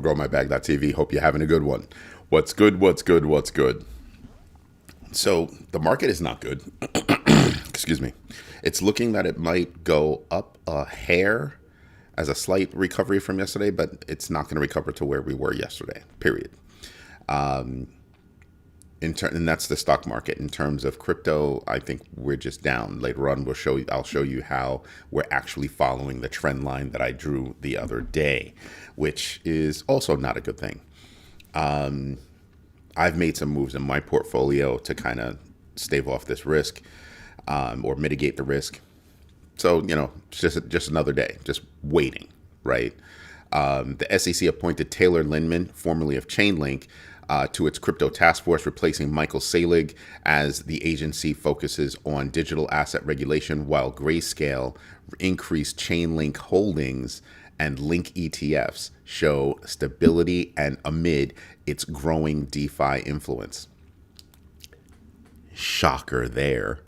for growmybag.tv. Hope you're having a good one. What's good? What's good? What's good? So the market is not good. Excuse me. It's looking that it might go up a hair as a slight recovery from yesterday, but it's not going to recover to where we were yesterday, period. And that's the stock market. In terms of crypto, I think we're just down. Later on, I'll show you how we're actually following the trend line that I drew the other day, which is also not a good thing. I've made some moves in my portfolio to kind of stave off this risk or mitigate the risk. So, it's just another day, just waiting, right? The SEC appointed Taylor Lindman, formerly of Chainlink, to its crypto task force, replacing Michael Salig as the agency focuses on digital asset regulation, while Grayscale increased Chainlink holdings and Link ETFs show stability and amid its growing DeFi influence. Shocker there.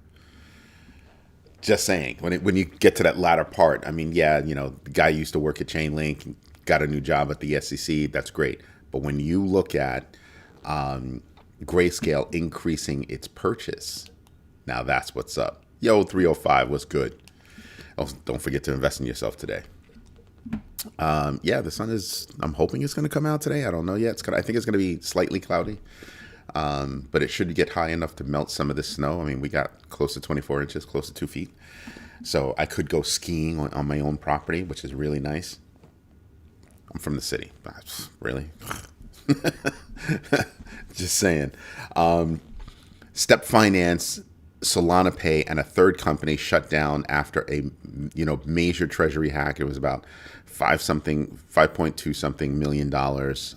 Just saying, when you get to that latter part, I mean, yeah, the guy used to work at Chainlink, got a new job at the SEC. That's great. But when you look at Grayscale increasing its purchase, now that's what's up. Yo, 305 was good. Oh, don't forget to invest in yourself today. The sun is, I'm hoping it's going to come out today. I don't know yet. I think it's going to be slightly cloudy. But it should get high enough to melt some of the snow. I mean, we got close to 24 inches, close to 2 feet. So I could go skiing on my own property, which is really nice. I'm from the city. Really? Just saying. Step Finance, Solana Pay, and a third company shut down after a major treasury hack. It was about 5.2 something million dollars.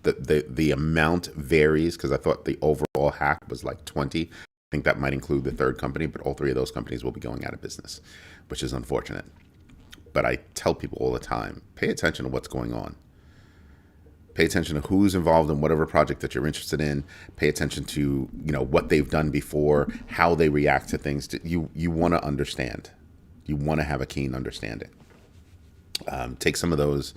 The amount varies because I thought the overall hack was like 20. I think that might include the third company, but all three of those companies will be going out of business, which is unfortunate. But I tell people all the time, pay attention to what's going on. Pay attention to who's involved in whatever project that you're interested in. Pay attention to, what they've done before, how they react to things. You want to understand. You want to have a keen understanding. Take some of those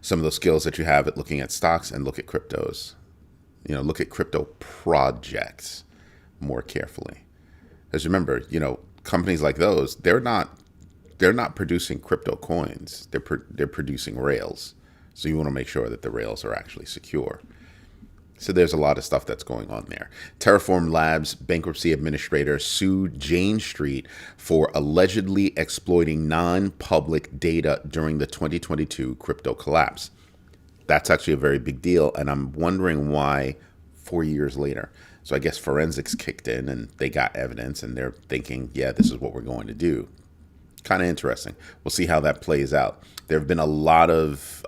skills that you have at looking at stocks and look at cryptos. Look at crypto projects more carefully. Because remember, companies like those, they're not producing crypto coins. They're producing rails. So you want to make sure that the rails are actually secure. So there's a lot of stuff that's going on there. Terraform Labs bankruptcy administrator sued Jane Street for allegedly exploiting non-public data during the 2022 crypto collapse. That's actually a very big deal, and I'm wondering why 4 years later. So I guess forensics kicked in and they got evidence and they're thinking, yeah, this is what we're going to do. Kind of interesting. We'll see how that plays out. There have been a lot of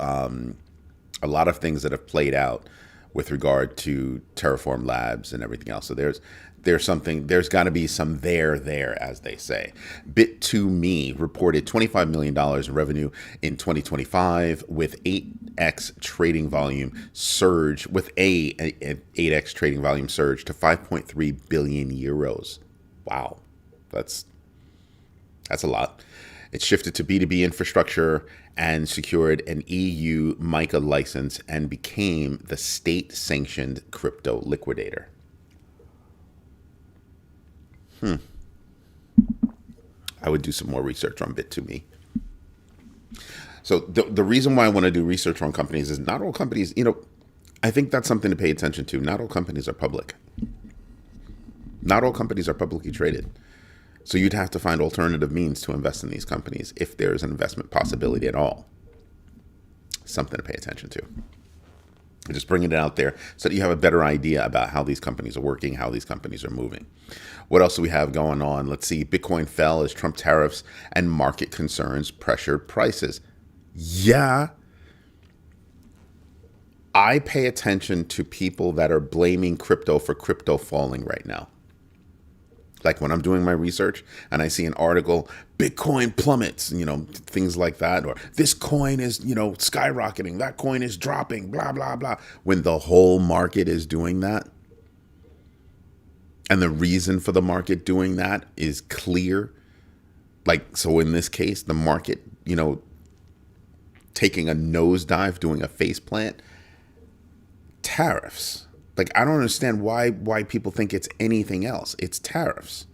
things that have played out with regard to Terraform Labs and everything else. So there's got to be some there, as they say. Bit2Me reported $25 million in revenue in 2025 with 8x trading volume surge, with an 8x trading volume surge to 5.3 billion euros. Wow. That's a lot. It shifted to B2B infrastructure and secured an EU MiCA license and became the state-sanctioned crypto liquidator. I would do some more research on Bit2Me. So the reason why I want to do research on companies is not all companies, I think that's something to pay attention to. Not all companies are public. Not all companies are publicly traded. So you'd have to find alternative means to invest in these companies if there's an investment possibility at all. Something to pay attention to. I'm just bringing it out there so that you have a better idea about how these companies are working, how these companies are moving. What else do we have going on? Let's see. Bitcoin fell as Trump tariffs and market concerns pressured prices. Yeah. I pay attention to people that are blaming crypto for crypto falling right now. Like when I'm doing my research and I see an article, Bitcoin plummets, things like that, or this coin is, skyrocketing, that coin is dropping, blah, blah, blah. When the whole market is doing that. And the reason for the market doing that is clear. So in this case, the market, taking a nosedive, doing a face plant. Tariffs. Like, I don't understand why people think it's anything else. It's tariffs.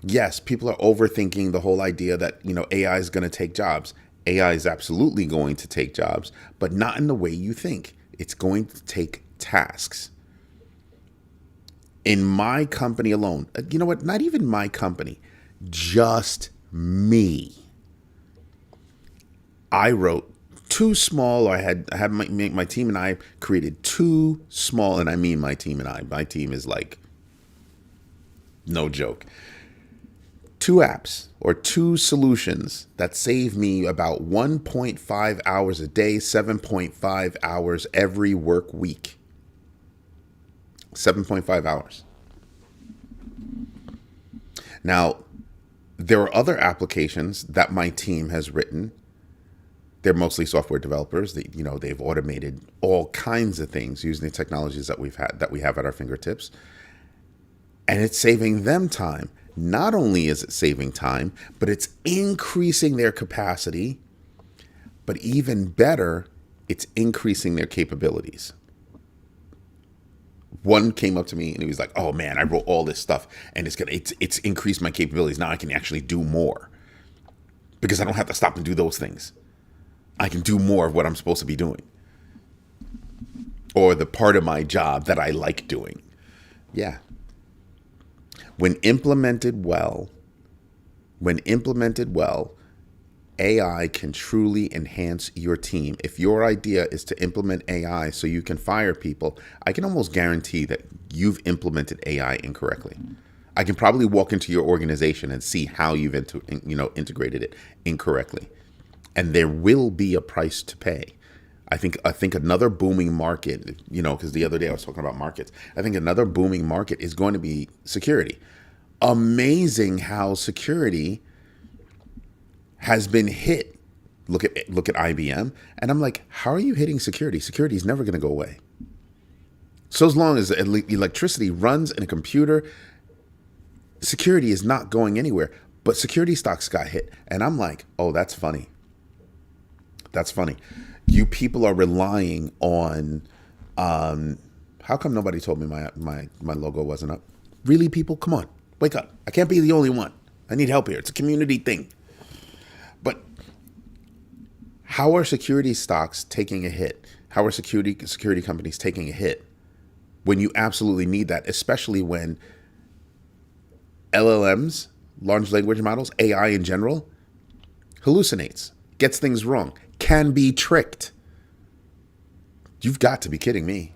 Yes, people are overthinking the whole idea that, AI is going to take jobs. AI is absolutely going to take jobs, but not in the way you think. It's going to take tasks. In my company alone, you know what? Not even my company, just me. I wrote two small, I had my team and I created two small, and I mean my team and I. My team is like, no joke. Two apps or two solutions that save me about 1.5 hours a day, 7.5 hours every work week. 7.5 hours. Now, there are other applications that my team has written. They're mostly software developers. They've automated all kinds of things using the technologies that we have at our fingertips. And it's saving them time. Not only is it saving time, but it's increasing their capacity. But even better, it's increasing their capabilities. One came up to me and he was like, "Oh man, I wrote all this stuff and it's increased my capabilities. Now I can actually do more because I don't have to stop and do those things. I can do more of what I'm supposed to be doing, or the part of my job that I like doing." Yeah. When implemented well, AI can truly enhance your team. If your idea is to implement AI so you can fire people, I can almost guarantee that you've implemented AI incorrectly. I can probably walk into your organization and see how you've integrated it incorrectly. And there will be a price to pay. I think another booming market, because the other day I was talking about markets. I think another booming market is going to be security. Amazing how security has been hit. Look at IBM, and I'm like, how are you hitting security? Security is never going to go away. So as long as electricity runs in a computer, security is not going anywhere. But security stocks got hit, and I'm like, oh, that's funny. That's funny. You people are relying on. How come nobody told me my logo wasn't up? Really, people? Come on, wake up! I can't be the only one. I need help here. It's a community thing. But how are security stocks taking a hit? How are security companies taking a hit when you absolutely need that, especially when LLMs, large language models, AI in general, hallucinates, gets things wrong, can be tricked? You've got to be kidding me.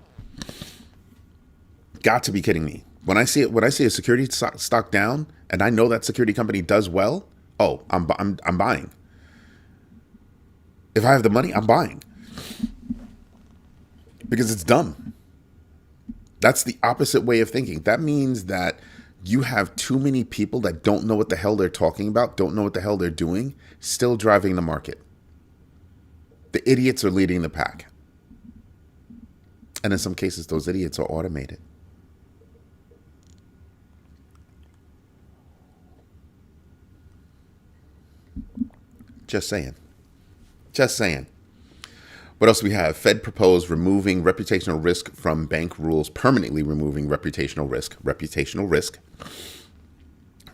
Got to be kidding me. When I see a security stock down and I know that security company does well, oh, I'm buying. If I have the money, I'm buying. Because it's dumb. That's the opposite way of thinking. That means that you have too many people that don't know what the hell they're talking about, don't know what the hell they're doing, still driving the market. The idiots are leading the pack. And in some cases, those idiots are automated. Just saying. What else do we have? Fed proposed removing reputational risk from bank rules, permanently removing reputational risk,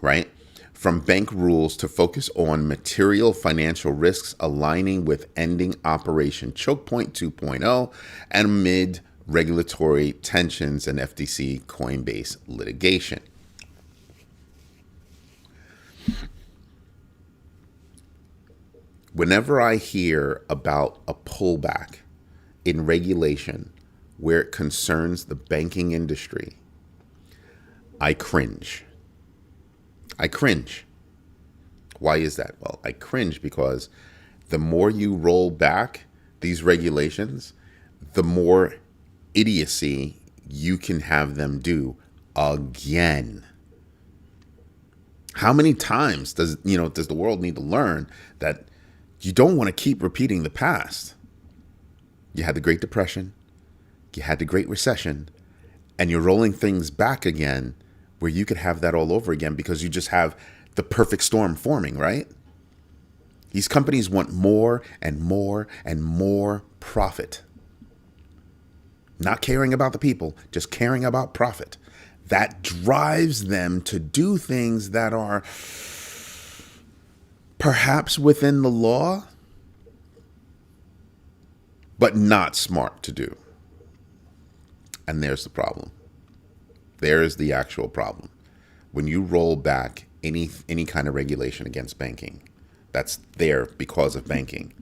right? From bank rules to focus on material financial risks, aligning with ending Operation Choke Point 2.0 and amid regulatory tensions and FTC Coinbase litigation. Whenever I hear about a pullback in regulation where it concerns the banking industry, I cringe. Why is that? Well, I cringe because the more you roll back these regulations, the more idiocy you can have them do again. How many times does the world need to learn that you don't want to keep repeating the past? You had the Great Depression, you had the Great Recession, and you're rolling things back again where you could have that all over again because you just have the perfect storm forming, right? These companies want more and more and more profit. Not caring about the people, just caring about profit. That drives them to do things that are perhaps within the law, but not smart to do. And there's the problem. There's the actual problem. When you roll back any kind of regulation against banking, that's there because of banking,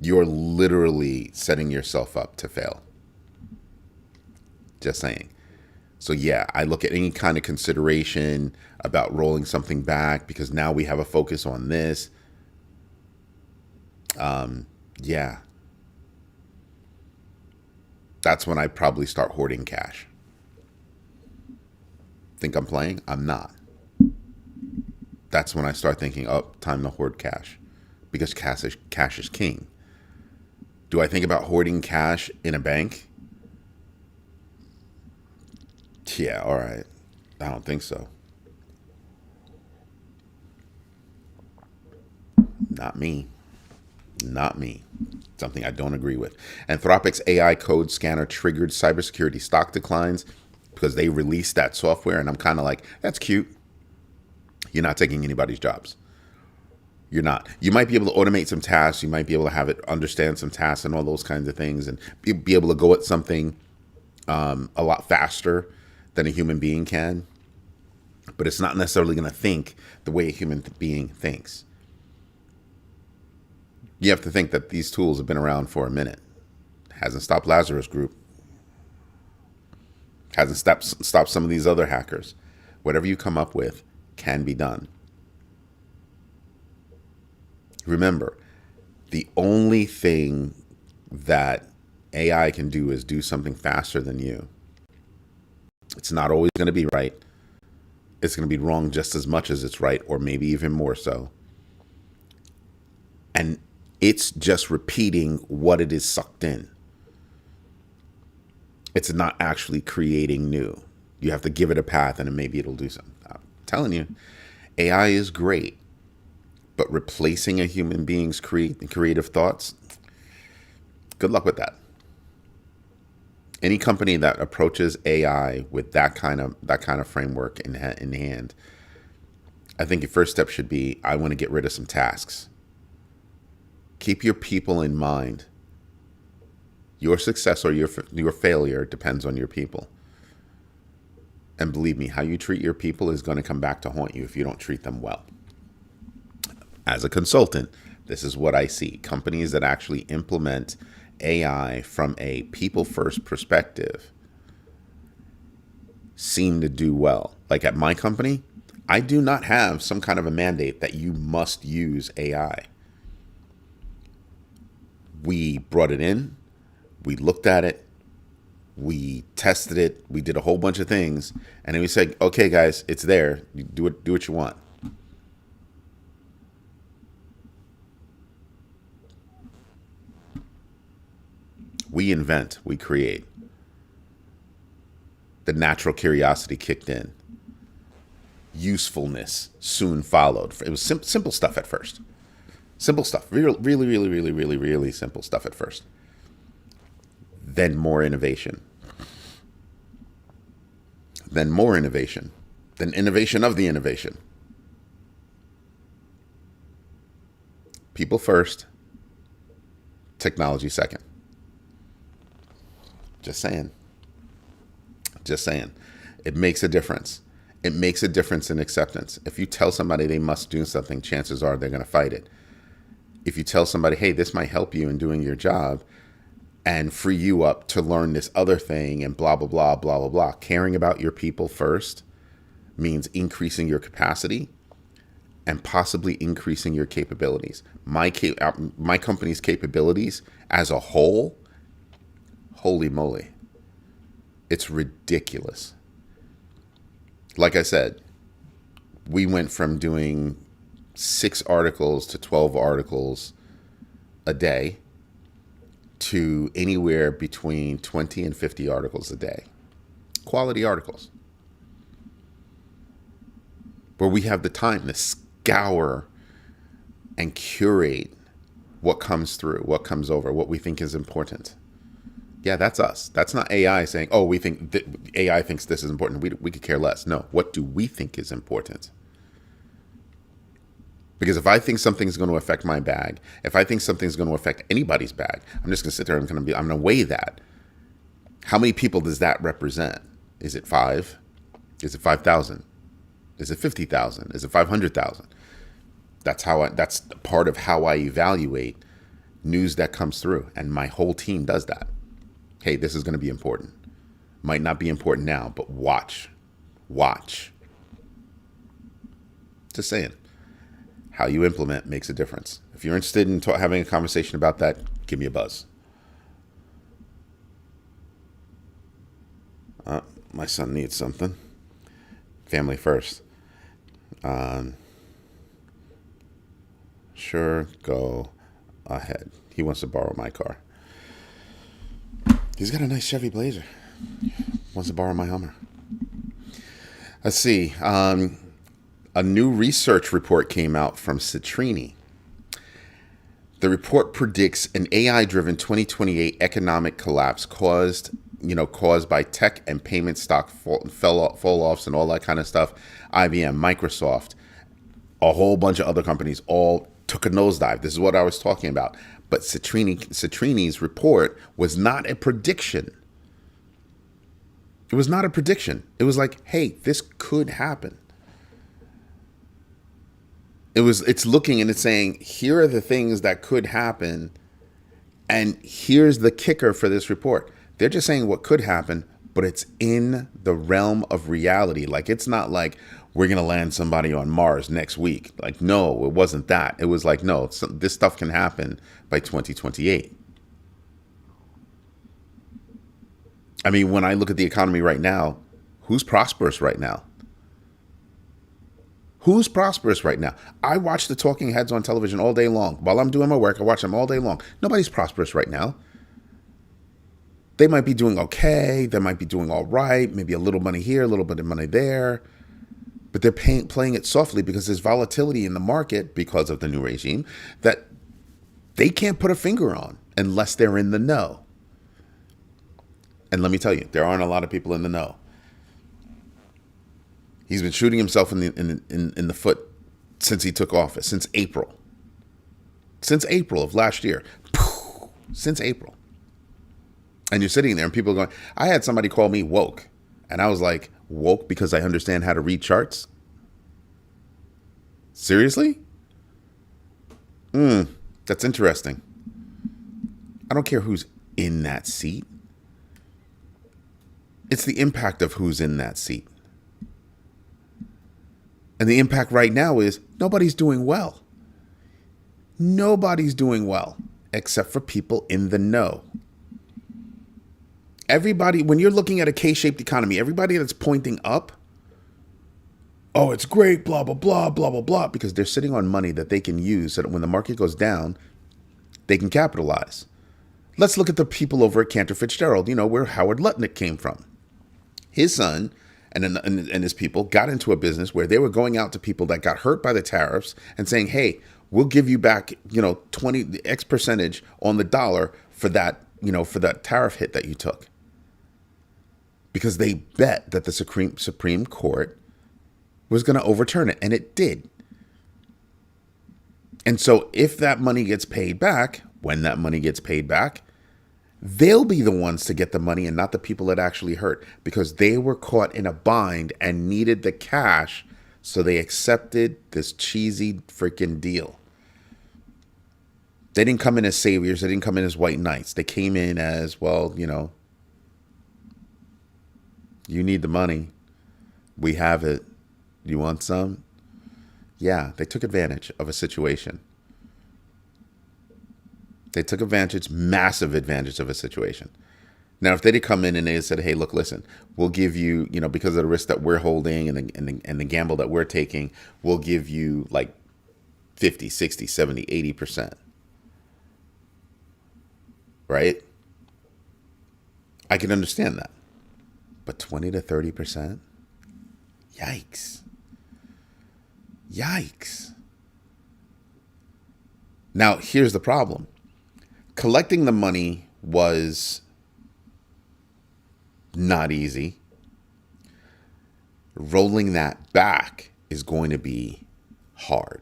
you're literally setting yourself up to fail. Just saying. So yeah, I look at any kind of consideration about rolling something back because now we have a focus on this. Yeah. That's when I probably start hoarding cash. Think I'm playing? I'm not. That's when I start thinking, oh, time to hoard cash. Because cash is king. Do I think about hoarding cash in a bank? Yeah, all right. I don't think so. Not me. Not me. Something I don't agree with. Anthropic's AI code scanner triggered cybersecurity stock declines because they released that software, and I'm kind of like, that's cute. You're not taking anybody's jobs. You're not. You might be able to automate some tasks. You might be able to have it understand some tasks and all those kinds of things, and be able to go at something a lot faster than a human being can. But it's not necessarily going to think the way a human being thinks. You have to think that these tools have been around for a minute. Hasn't stopped Lazarus Group. Hasn't stopped some of these other hackers. Whatever you come up with can be done. Remember, the only thing that AI can do is do something faster than you. It's not always going to be right. It's going to be wrong just as much as it's right, or maybe even more so. And it's just repeating what it is sucked in. It's not actually creating new. You have to give it a path and then maybe it'll do something. I'm telling you, AI is great, but replacing a human being's creative thoughts, good luck with that. Any company that approaches AI with that kind of framework in hand, I think your first step should be, I want to get rid of some tasks. Keep your people in mind. Your success or your failure depends on your people. And believe me, how you treat your people is going to come back to haunt you if you don't treat them well. As a consultant, this is what I see. Companies that actually implement AI from a people-first perspective seem to do well. Like at my company, I do not have some kind of a mandate that you must use AI. We brought it in, we looked at it, we tested it, we did a whole bunch of things, and then we said, okay, guys, it's there. You do what you want. We invent, we create. The natural curiosity kicked in. Usefulness soon followed. It was simple stuff at first. Simple stuff. Really simple stuff at first. Then more innovation. Then more innovation. Then innovation of the innovation. People first. Technology second. Just saying. Just saying. It makes a difference. It makes a difference in acceptance. If you tell somebody they must do something, chances are they're going to fight it. If you tell somebody, hey, this might help you in doing your job and free you up to learn this other thing and blah, blah, blah, blah, blah, blah. Caring about your people first means increasing your capacity and possibly increasing your capabilities. My company's capabilities as a whole, holy moly, it's ridiculous. Like I said, we went from doing 6 articles to 12 articles a day to anywhere between 20 and 50 articles a day. Quality articles. Where we have the time to scour and curate what comes through, what comes over, what we think is important. Yeah, that's us. That's not AI saying, oh, we think AI thinks this is important. We could care less. No, what do we think is important? Because if I think something's going to affect my bag, if I think something's going to affect anybody's bag, I'm just going to sit there and I'm going to weigh that. How many people does that represent? Is it 5? Is it 5,000? Is it 50,000? Is it 500,000? That's part of how I evaluate news that comes through. And my whole team does that. Hey, this is going to be important. Might not be important now, but watch. Just saying. How you implement makes a difference. If you're interested in having a conversation about that, give me a buzz. My son needs something. Family first. Sure, go ahead. He wants to borrow my car. He's got a nice Chevy Blazer. Wants to borrow my Hummer. Let's see. A new research report came out from Citrini. The report predicts an AI-driven 2028 economic collapse caused by tech and payment stock fall-offs and all that kind of stuff. IBM, Microsoft, a whole bunch of other companies all took a nosedive. This is what I was talking about. But Citrini's report was not a prediction. It was not a prediction. It was like, hey, this could happen. It's looking and it's saying, here are the things that could happen. And here's the kicker for this report. They're just saying what could happen, but it's in the realm of reality. Like, it's not like we're going to land somebody on Mars next week. Like, no, it wasn't that. It was like, no, this stuff can happen by 2028. I mean, when I look at the economy right now, who's prosperous right now? Who's prosperous right now? I watch the talking heads on television all day long. While I'm doing my work, I watch them all day long. Nobody's prosperous right now. They might be doing okay. They might be doing all right. Maybe a little money here, a little bit of money there. But they're playing it softly because there's volatility in the market because of the new regime that they can't put a finger on unless they're in the know. And let me tell you, there aren't a lot of people in the know. He's been shooting himself in the foot since he took office, since April of last year, since April. And you're sitting there and people are going, I had somebody call me woke. And I was like, woke because I understand how to read charts? Seriously? That's interesting. I don't care who's in that seat. It's the impact of who's in that seat. And the impact right now is nobody's doing well. Nobody's doing well except for people in the know. Everybody, when you're looking at a K-shaped economy, everybody that's pointing up, oh, it's great, blah, blah, blah, blah, blah, blah, because they're sitting on money that they can use so that when the market goes down, they can capitalize. Let's look at the people over at Cantor Fitzgerald, where Howard Lutnick came from. His son and his people got into a business where they were going out to people that got hurt by the tariffs and saying, hey, we'll give you back, 20 X percentage on the dollar for that, for that tariff hit that you took. Because they bet that the Supreme Court was going to overturn it, and it did. And so if that money gets paid back, when that money gets paid back, they'll be the ones to get the money and not the people that actually hurt, because they were caught in a bind and needed the cash, so they accepted this cheesy freaking deal. They didn't come in as saviors. They didn't come in as white knights. They came in as, well, you need the money. We have it. You want some? Yeah, they took advantage of a situation. They took advantage, massive advantage of a situation. Now, if they'd come in and they said, hey, look, listen, we'll give you, because of the risk that we're holding and the gamble that we're taking, we'll give you like 50, 60, 70, 80%. Right? I can understand that. But 20 to 30%? Yikes. Yikes. Now, here's the problem. Collecting the money was not easy. Rolling that back is going to be hard.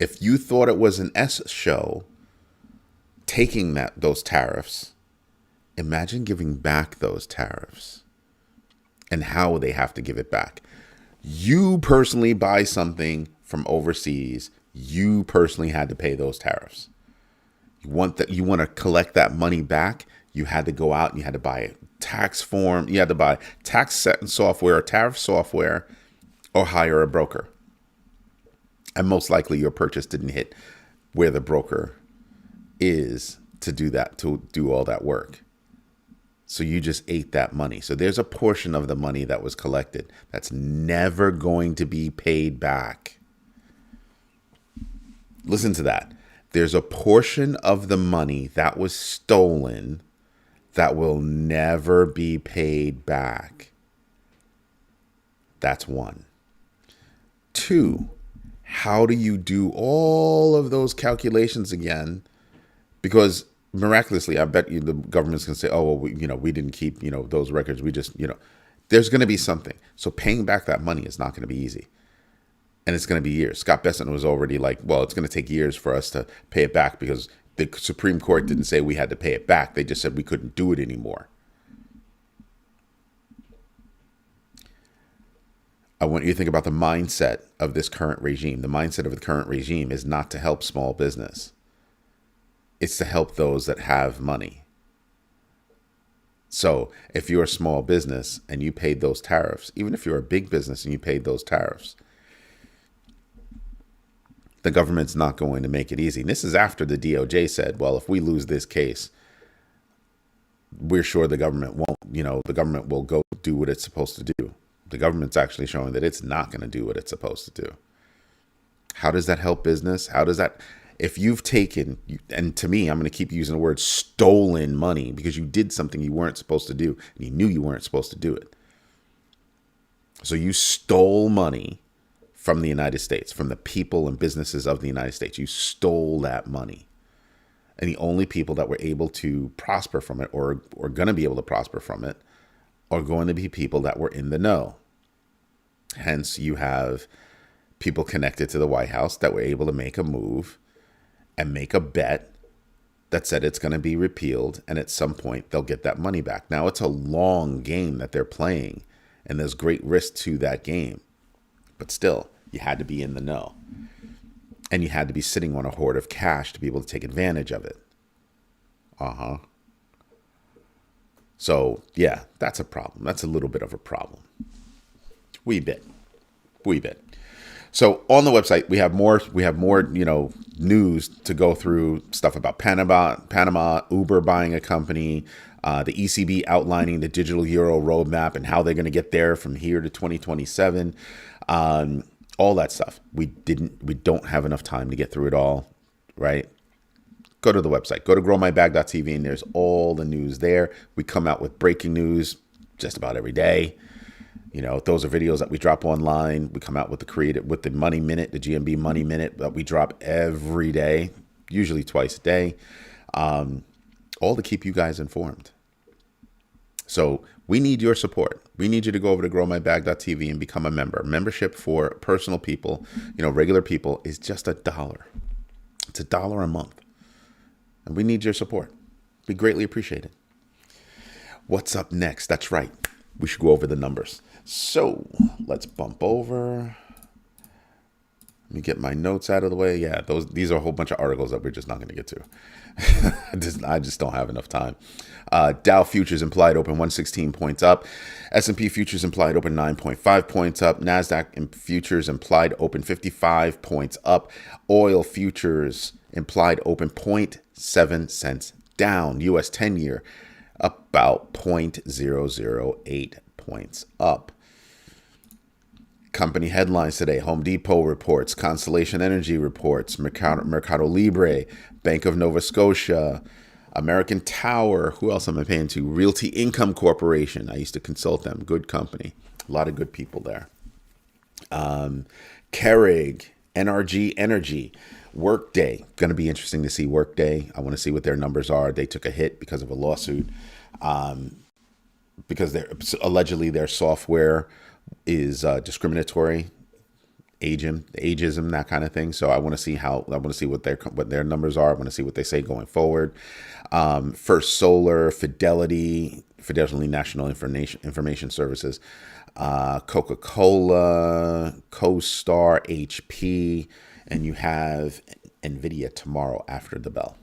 If you thought it was an S show taking those tariffs, imagine giving back those tariffs and how they have to give it back. You personally buy something from overseas, you personally had to pay those tariffs. You want to collect that money back, you had to go out and you had to buy a tax form, you had to buy tax setting software or tariff software, or hire a broker. And most likely your purchase didn't hit where the broker is to do that, to do all that work. So you just ate that money. So there's a portion of the money that was collected that's never going to be paid back. Listen to that. There's a portion of the money that was stolen that will never be paid back. That's one. Two, how do you do all of those calculations again? Because miraculously, I bet you the government's going to say, oh, well, we didn't keep, those records. We just, there's going to be something. So paying back that money is not going to be easy. And it's going to be years. Scott Bessent was already like, well, it's going to take years for us to pay it back because the Supreme Court didn't say we had to pay it back. They just said we couldn't do it anymore. I want you to think about the mindset of this current regime. The mindset of the current regime is not to help small business. It's to help those that have money. So if you're a small business and you paid those tariffs, even if you're a big business and you paid those tariffs, the government's not going to make it easy. And this is after the DOJ said, well, if we lose this case, we're sure the government won't, the government will go do what it's supposed to do. The government's actually showing that it's not going to do what it's supposed to do. How does that help business? How does that, if you've taken, and to me, I'm going to keep using the word stolen money because you did something you weren't supposed to do and you knew you weren't supposed to do it. So you stole money from the United States, from the people and businesses of the United States. You stole that money. And the only people that were able to prosper from it or going to be able to prosper from it are going to be people that were in the know. Hence, you have people connected to the White House that were able to make a move and make a bet that said it's going to be repealed. And at some point, they'll get that money back. Now, it's a long game that they're playing, and there's great risk to that game. But still, you had to be in the know. And you had to be sitting on a hoard of cash to be able to take advantage of it. So, yeah, that's a problem. That's a little bit of a problem. Wee bit. So on the website, we have more, news to go through, stuff about Panama, Uber buying a company, the ECB outlining the digital euro roadmap and how they're going to get there from here to 2027. All that stuff. We don't have enough time to get through it all, right? Go to the website, go to growmybag.tv, and there's all the news there. We come out with breaking news just about every day. Those are videos that we drop online. We come out with the Money Minute, the GMB Money Minute that we drop every day, usually twice a day, all to keep you guys informed. So we need your support. We need you to go over to growmybag.tv and become a member. Membership for personal people, regular people, is just $1. It's $1 a month. And we need your support. We greatly appreciate it. What's up next? That's right. We should go over the numbers. So let's bump over. Let me get my notes out of the way. Yeah, these are a whole bunch of articles that we're just not going to get to. I just don't have enough time. Dow futures implied open 116 points up. S&P futures implied open 9.5 points up. NASDAQ futures implied open 55 points up. Oil futures implied open 0.7 cents down. US 10-year about 0.008 points up. Company headlines today: Home Depot reports, Constellation Energy reports, Mercado Libre, Bank of Nova Scotia, American Tower. Who else am I paying to? Realty Income Corporation. I used to consult them. Good company. A lot of good people there. Keurig NRG Energy. Workday, going to be interesting to see Workday. I want to see what their numbers are. They took a hit because of a lawsuit, because they're allegedly their software is discriminatory, ageism, that kind of thing. So I want to see what their numbers are. I want to see what they say going forward. First Solar, Fidelity National Information Services, Coca-Cola, CoStar, HP, and you have Nvidia tomorrow after the bell.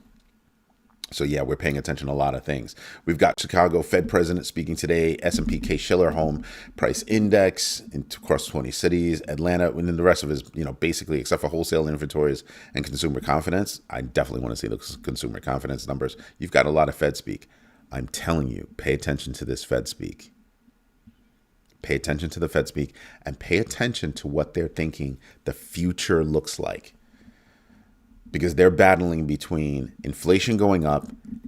So yeah, we're paying attention to a lot of things. We've got Chicago Fed president speaking today, S&P Case-Shiller Home Price Index across 20 cities, Atlanta, and then the rest of it is, basically, except for wholesale inventories and consumer confidence. I definitely want to see the consumer confidence numbers. You've got a lot of Fed speak. I'm telling you, pay attention to this Fed speak. Pay attention to the Fed speak and pay attention to what they're thinking the future looks like. Because they're battling between inflation going up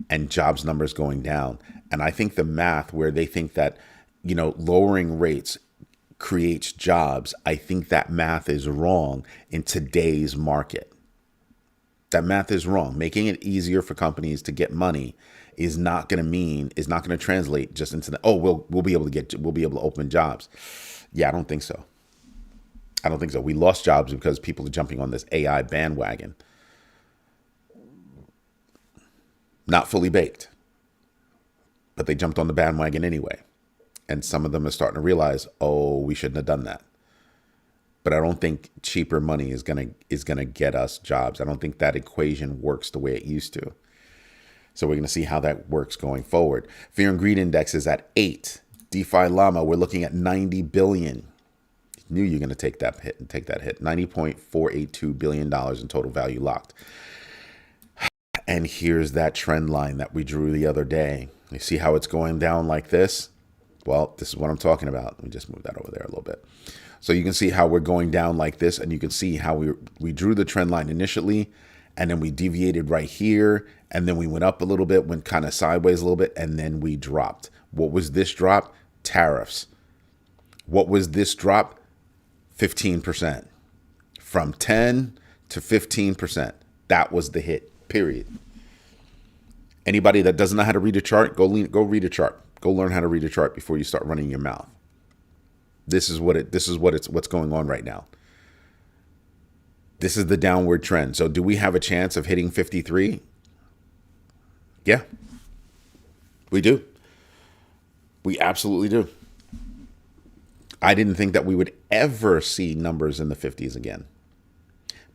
and jobs numbers going down. And I think the math where they think that, lowering rates creates jobs, I think that math is wrong in today's market. That math is wrong. Making it easier for companies to get money is not going to translate just into we'll be able to open jobs. Yeah, I don't think so. We lost jobs because people are jumping on this AI bandwagon. Not fully baked, but they jumped on the bandwagon anyway. And some of them are starting to realize, we shouldn't have done that. But I don't think cheaper money is gonna get us jobs. I don't think that equation works the way it used to. So we're gonna see how that works going forward. Fear and Greed Index is at 8. DeFi Llama, we're looking at 90 billion. Knew you're gonna take that hit. $90.482 billion in total value locked. And here's that trend line that we drew the other day. You see how it's going down like this? Well, this is what I'm talking about. Let me just move that over there a little bit. So you can see how we're going down like this, and you can see how we drew the trend line initially, and then we deviated right here, and then we went up a little bit, went kind of sideways a little bit, and then we dropped. What was this drop? Tariffs. What was this drop? 15%. From 10 to 15%. That was the hit. Period. Anybody that doesn't know how to read a chart, go read a chart. Go learn how to read a chart before you start running your mouth. This is what's going on right now. This is the downward trend. So do we have a chance of hitting 53? Yeah. We do. We absolutely do. I didn't think that we would ever see numbers in the 50s again.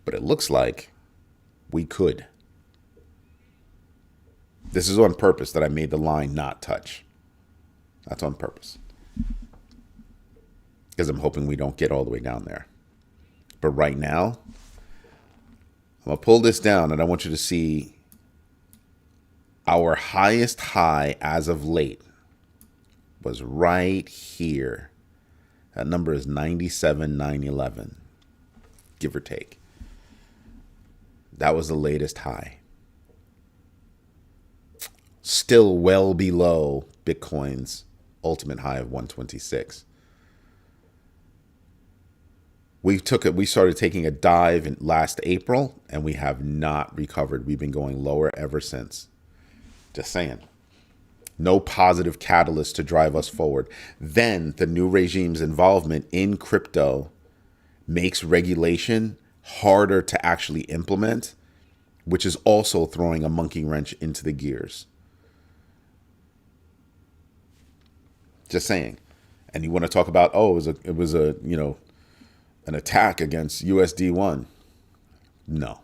But it looks like we could. This is on purpose that I made the line not touch. That's on purpose. Because I'm hoping we don't get all the way down there. But right now, I'm going to pull this down and I want you to see our highest high as of late was right here. That number is 97,911, give or take. That was the latest high. Still well below Bitcoin's ultimate high of 126. We started taking a dive in last April, and we have not recovered. We've been going lower ever since. Just saying. No positive catalyst to drive us forward. Then the new regime's involvement in crypto makes regulation harder to actually implement, which is also throwing a monkey wrench into the gears. Just saying. And you want to talk about, it was an attack against USD1. No,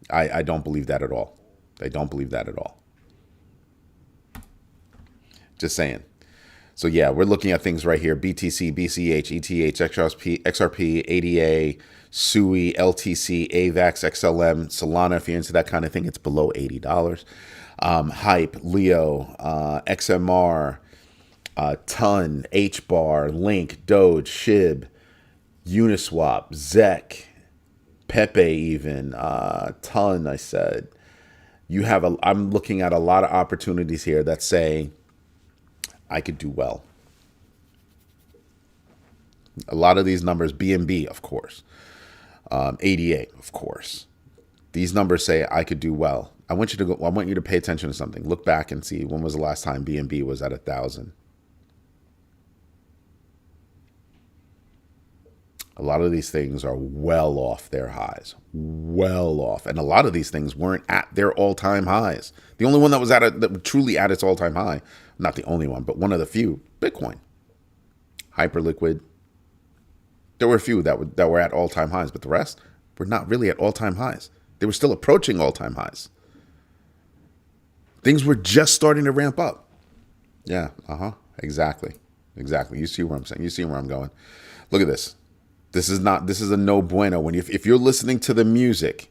I don't believe that at all. I don't believe that at all. Just saying. So yeah, we're looking at things right here. BTC, BCH, ETH, XRP, ADA, SUI, LTC, AVAX, XLM, Solana. If you're into that kind of thing, it's below $80. Hype, Leo, XMR, Ton, HBAR, Link, Doge, SHIB, Uniswap, ZEC, Pepe even, Ton, I said. I'm looking at a lot of opportunities here that say I could do well. A lot of these numbers, GMB, of course. ADA, of course. These numbers say I could do well. I want you to pay attention to something. Look back and see when was the last time BNB was at 1,000. A lot of these things are well off their highs, well off, and a lot of these things weren't at their all-time highs. The only one that was that truly at its all-time high, not the only one, but one of the few, Bitcoin, Hyperliquid. There were a few that were at all-time highs, but the rest were not really at all-time highs. They were still approaching all-time highs. Things were just starting to ramp up. Yeah, exactly. You see where I'm saying? You see where I'm going? Look at this. This is a no bueno. If you're listening to the music,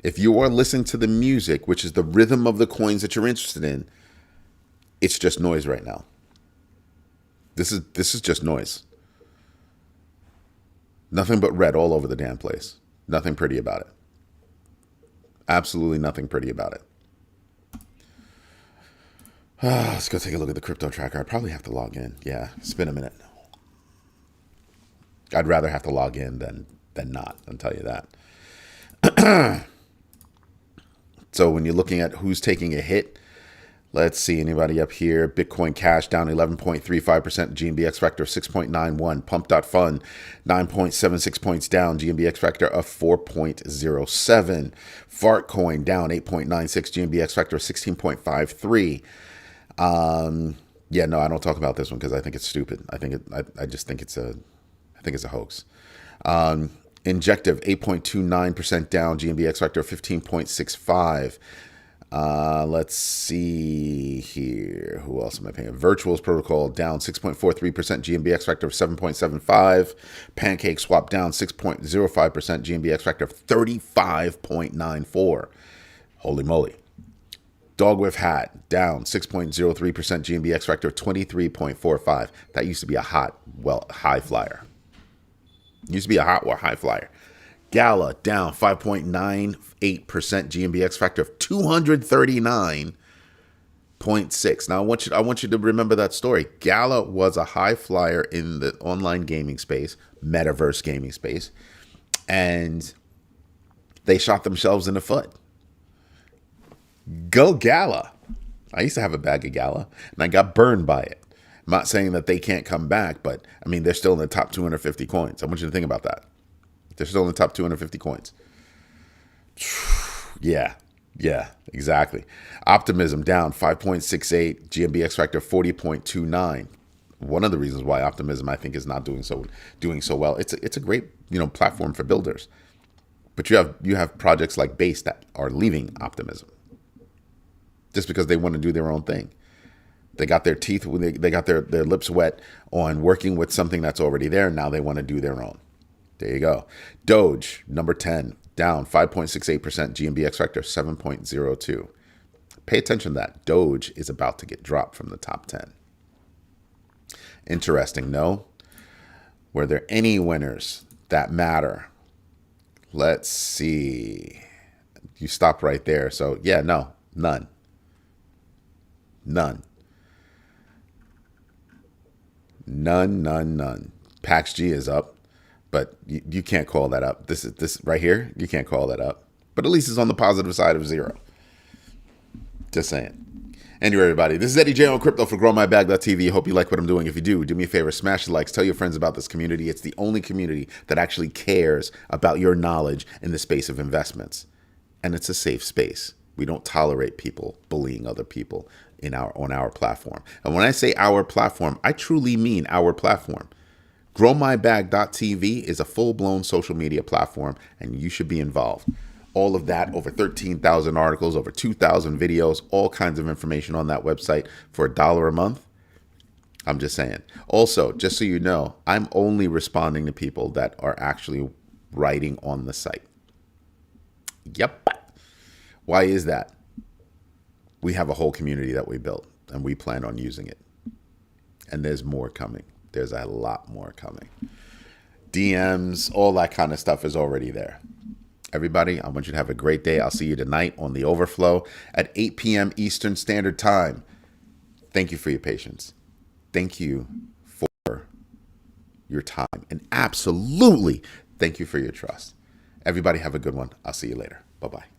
if you are listening to the music, which is the rhythm of the coins that you're interested in, it's just noise right now. This is just noise. Nothing but red all over the damn place. Nothing pretty about it. Absolutely nothing pretty about it. Let's go take a look at the crypto tracker. I probably have to log in. Yeah, it's been a minute. I'd rather have to log in than not, I'll tell you that. So when you're looking at who's taking a hit, let's see, anybody up here? Bitcoin Cash down 11.35%, GMBX Factor of 6.91, Pump.Fun 9.76 points down, GMBX Factor of 4.07, Fartcoin down 8.96, GMBX Factor of 16.53. Yeah, no, I don't talk about this one because I think it's stupid. I just think it's a hoax. Injective 8.29% down, GMBX Factor of 15.65. Let's see here. Who else am I paying? Virtuals Protocol down 6.43%, GMBX Factor of 7.75. Pancake Swap down 6.05%, GMBX Factor of 35.94. Holy moly. Dogwoof Hat down 6.03%, GMBX Factor of 23.45. That used to be a high flyer. Used to be a high flyer. Gala down 5.98%, GMBX Factor of 239.6. Now I want you to remember that story. Gala was a high flyer in the online gaming space, metaverse gaming space, and they shot themselves in the foot. Go Gala. I used to have a bag of Gala, and I got burned by it. I'm not saying that they can't come back, but I mean, they're still in the top 250 coins. I want you to think about that. They're still in the top 250 coins. Yeah, exactly. Optimism down 5.68, GMBX Factor 40.29. One of the reasons why Optimism, I think, is not doing so well. It's a great platform for builders, but you have projects like Base that are leaving Optimism just because they want to do their own thing. They got their teeth, they got their lips wet on working with something that's already there. Now they want to do their own. There you go. Doge, number 10, down 5.68%, GMBX Factor 7.02. Pay attention to that. Doge is about to get dropped from the top 10. Interesting, no? Were there any winners that matter? Let's see. You stop right there. So, yeah, no, none. None. Pax G is up, but you can't call that up. This right here, you can't call that up. But at least it's on the positive side of zero. Just saying. Anyway, everybody, this is Eddie J on Crypto for GrowMyBag.tv. Hope you like what I'm doing. If you do me a favor, smash the likes, tell your friends about this community. It's the only community that actually cares about your knowledge in the space of investments. And it's a safe space. We don't tolerate people bullying other people on our platform. And when I say our platform, I truly mean our platform. GrowMyBag.tv is a full-blown social media platform, and you should be involved. All of that, over 13,000 articles, over 2,000 videos, all kinds of information on that website for $1 a month. I'm just saying. Also, just so you know, I'm only responding to people that are actually writing on the site. Yep. Why is that? We have a whole community that we built, and we plan on using it. And there's more coming. There's a lot more coming. DMs, all that kind of stuff is already there. Everybody, I want you to have a great day. I'll see you tonight on The Overflow at 8 p.m. Eastern Standard Time. Thank you for your patience. Thank you for your time. And absolutely, thank you for your trust. Everybody have a good one. I'll see you later. Bye-bye.